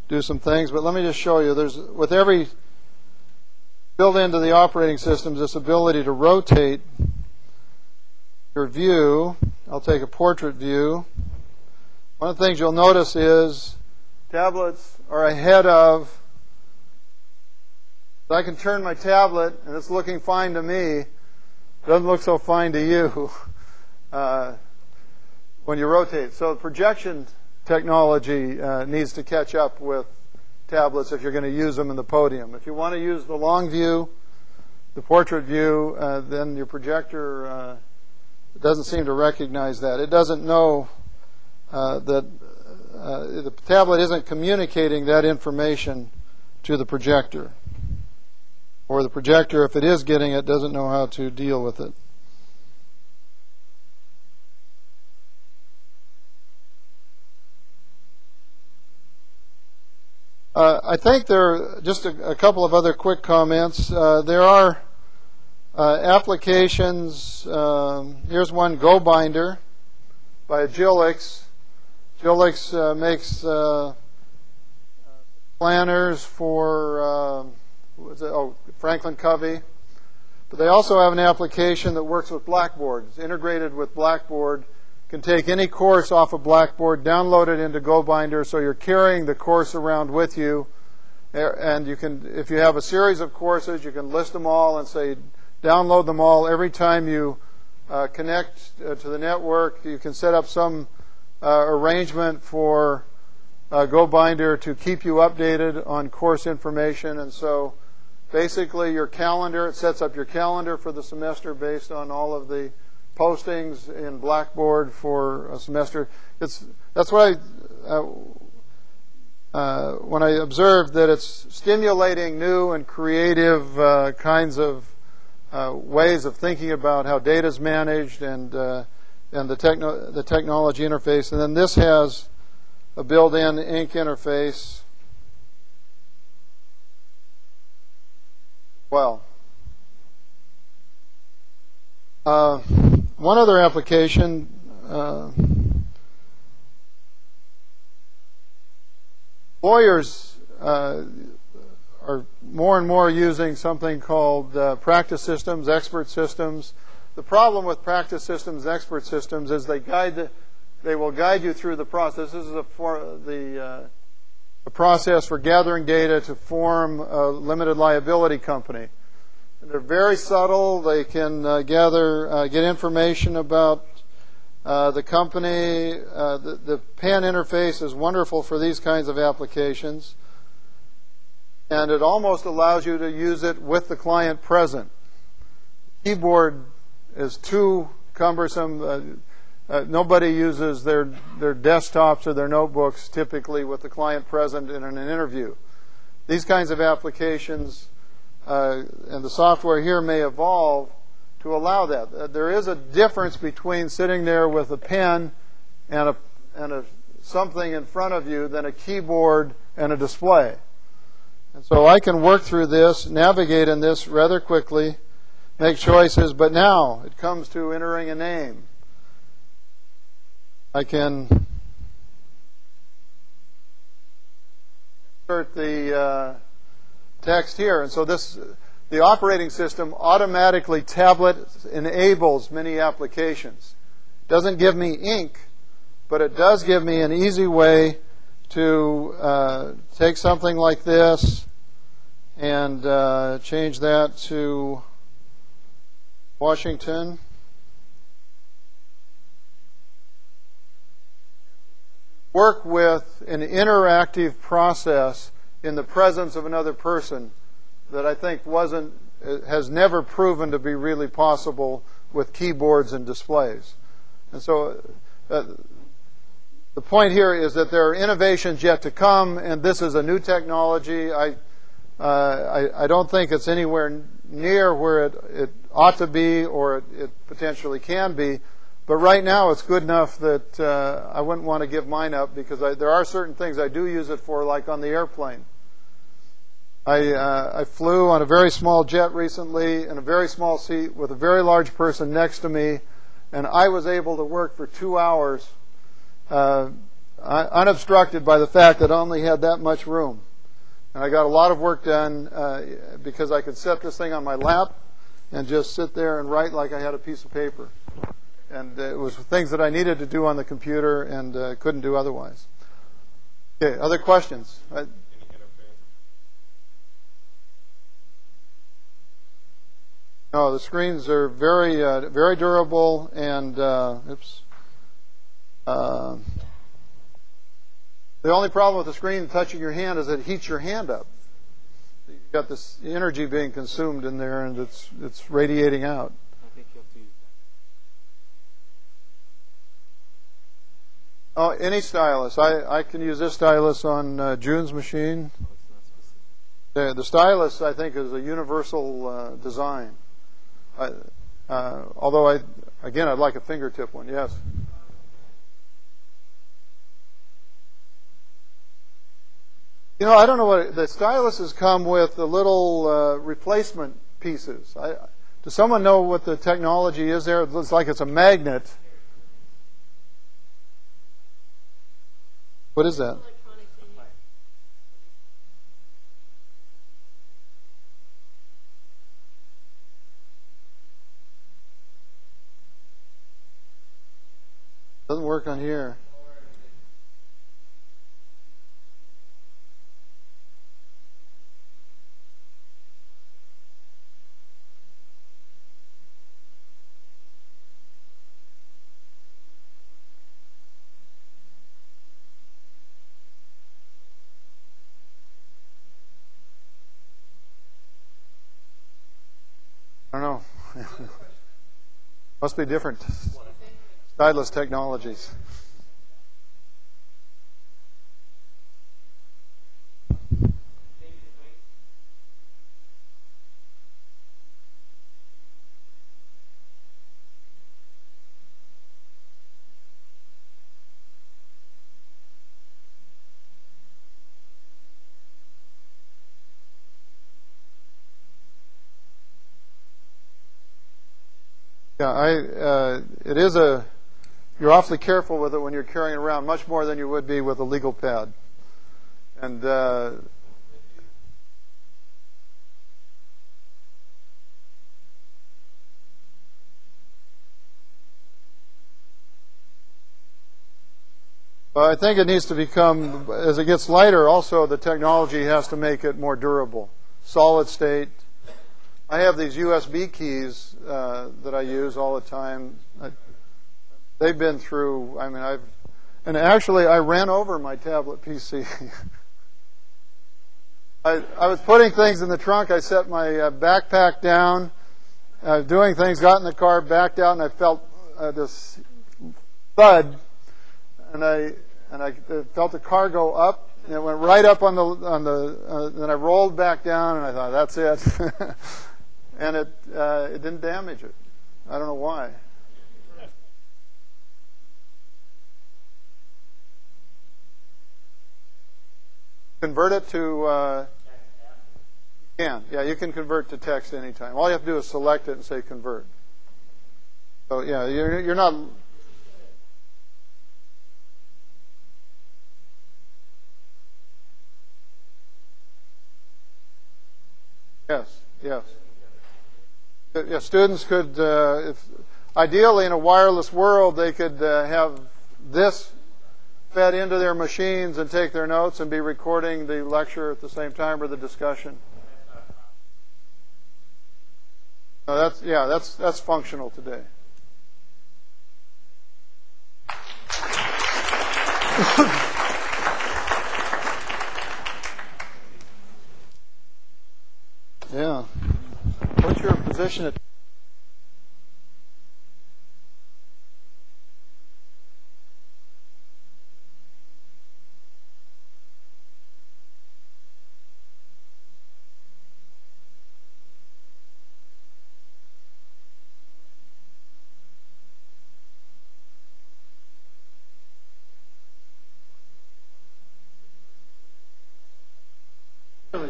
do some things. But let me just show you. There's with every built into the operating system this ability to rotate your view. I'll take a portrait view. One of the things you'll notice is tablets are ahead of. I can turn my tablet, and it's looking fine to me. It doesn't look so fine to you when you rotate. So projection technology needs to catch up with tablets if you're going to use them in the podium. If you want to use the long view, the portrait view, then your projector doesn't seem to recognize that. It doesn't know that the tablet isn't communicating that information to the projector. Or the projector, if it is getting it, doesn't know how to deal with it. I think there are just a couple of other quick comments. There are applications. Here's one, GoBinder by Gillix. Gillix makes planners for Franklin Covey. But they also have an application that works with Blackboard. It's integrated with Blackboard. Can take any course off of Blackboard, download it into GoBinder, so you're carrying the course around with you. And you can, if you have a series of courses, you can list them all and say, download them all. Every time you connect to the network, you can set up some arrangement for GoBinder to keep you updated on course information. And so basically your calendar, it sets up your calendar for the semester based on all of the postings in Blackboard for a semester. That's what when I observed that it's stimulating new and creative kinds of ways of thinking about how data is managed and the technology interface. And then this has a built-in ink interface. well. One other application, lawyers are more and more using something called practice systems, expert systems. The problem with practice systems, expert systems, is they will guide you through the process. This is a process for gathering data to form a limited liability company. And they're very subtle. They can get information about the company. The pen interface is wonderful for these kinds of applications. And it almost allows you to use it with the client present. Keyboard is too cumbersome. Nobody uses their desktops or their notebooks typically with the client present in an interview. These kinds of applications and the software here may evolve to allow that. There is a difference between sitting there with a pen and something in front of you than a keyboard and a display. And so I can work through this, navigate in this rather quickly, make choices, but now it comes to entering a name. I can insert the text here. And so the operating system automatically tablet enables many applications. It doesn't give me ink, but it does give me an easy way to take something like this and change that to Washington. Work with an interactive process in the presence of another person that I think has never proven to be really possible with keyboards and displays. And so the point here is that there are innovations yet to come, and this is a new technology. I don't think it's anywhere near where it ought to be or it potentially can be. But right now it's good enough that I wouldn't want to give mine up, because there are certain things I do use it for, like on the airplane. I flew on a very small jet recently in a very small seat with a very large person next to me, and I was able to work for 2 hours unobstructed by the fact that I only had that much room. And I got a lot of work done because I could set this thing on my lap and just sit there and write like I had a piece of paper. And it was things that I needed to do on the computer and couldn't do otherwise. Okay, other questions? No, the screens are very, very durable, and the only problem with the screen touching your hand is it heats your hand up. You've got this energy being consumed in there, and it's radiating out. I think you have to use that. Oh, any stylus. I can use this stylus on June's machine. Oh, it's not specific. The stylus, I think, is a universal design. Although, I'd like a fingertip one, yes. You know, I don't know what the styluses come with, the little replacement pieces. Does someone know what the technology is there? It looks like it's a magnet. What is that? Doesn't work on here. I don't know. Must be different stylus technologies. Yeah, it is you're awfully careful with it when you're carrying it around, much more than you would be with a legal pad. And I think it needs to become, as it gets lighter, also the technology has to make it more durable. Solid state. I have these USB keys that I use all the time. They've been through, and actually I ran over my tablet PC. I was putting things in the trunk. I set my backpack down, doing things, got in the car, backed out, and I felt this thud, and I felt the car go up, and it went right up on the. Then I rolled back down, and I thought, that's it, and it didn't damage it. I don't know why. Convert it to. You can convert to text anytime. All you have to do is select it and say convert. So yeah, you're not. Yes. Yeah, students could, if ideally in a wireless world, they could have this fed into their machines and take their notes and be recording the lecture at the same time or the discussion. No, that's functional today. Yeah. What's your position at?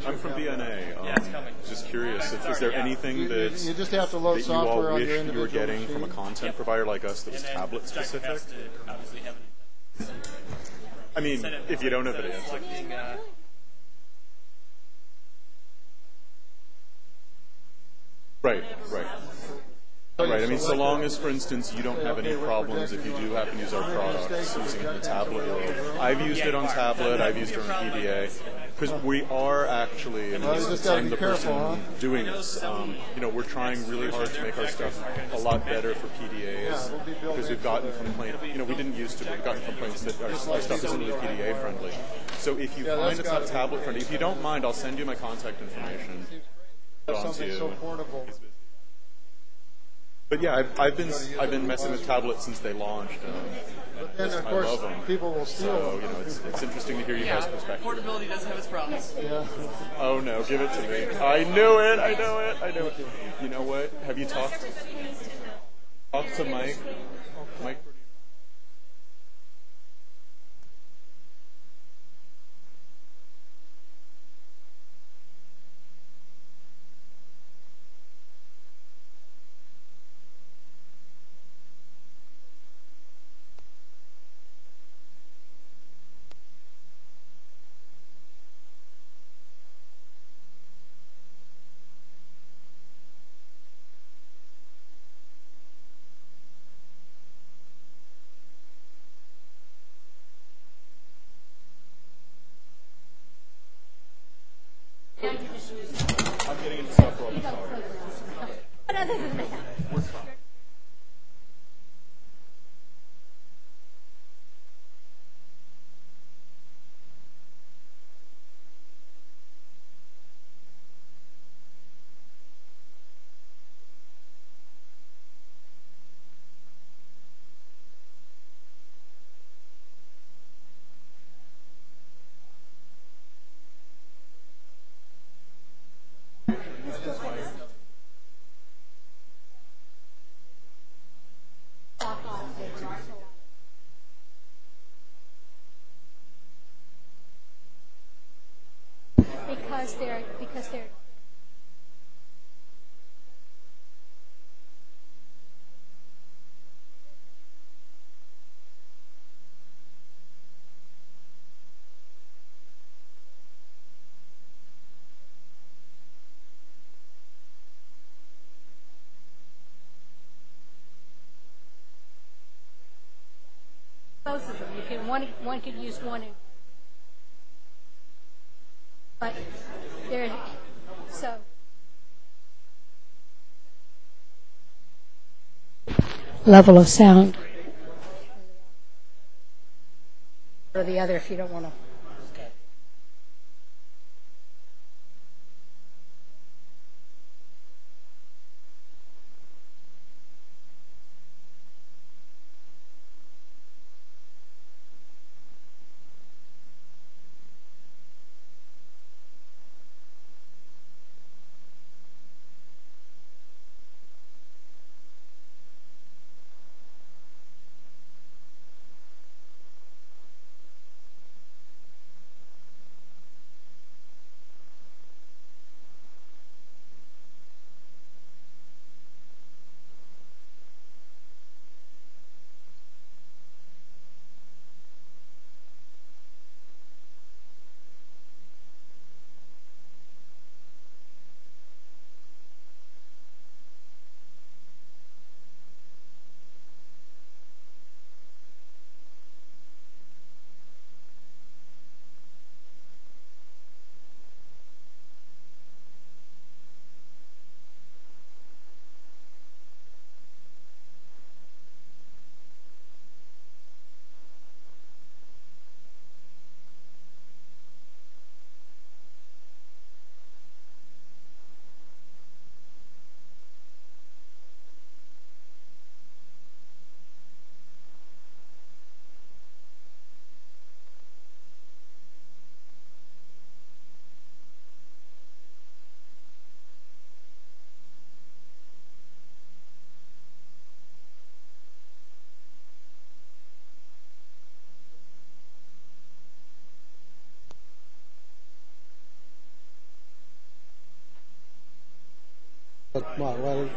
I'm from BNA. Just curious, is there anything that you just have to load that you all software on your wish you individual were getting machine? from a content provider like us that was tablet specific? I mean, if you don't have it, it's like, right. Right. I mean, so long as, for instance, you don't have any problems if you do happen to use our products using it in the tablet world. I've used it on tablet. I've used it on PDA. Because we are actually, and I'm the person doing this, we're trying really hard to make our stuff a lot better for PDAs. Because we've gotten complaints, we didn't used to, but we've gotten complaints that our stuff isn't really PDA friendly. So if you find it's not tablet friendly, if you don't mind, I'll send you my contact information. Something so portable. But yeah, I've been messing with tablets since they launched. And of course, I love them. people will steal them. So it's interesting to hear you guys' perspective. Portability does have its problems. Yeah. Oh no, give it to me! I knew it. You know what? Have you talked to Mike? Mike. I'm getting into stuff wrong. Because they're both of them. You can one could use one, but there. So level of sound, or the other if you don't want to. Well,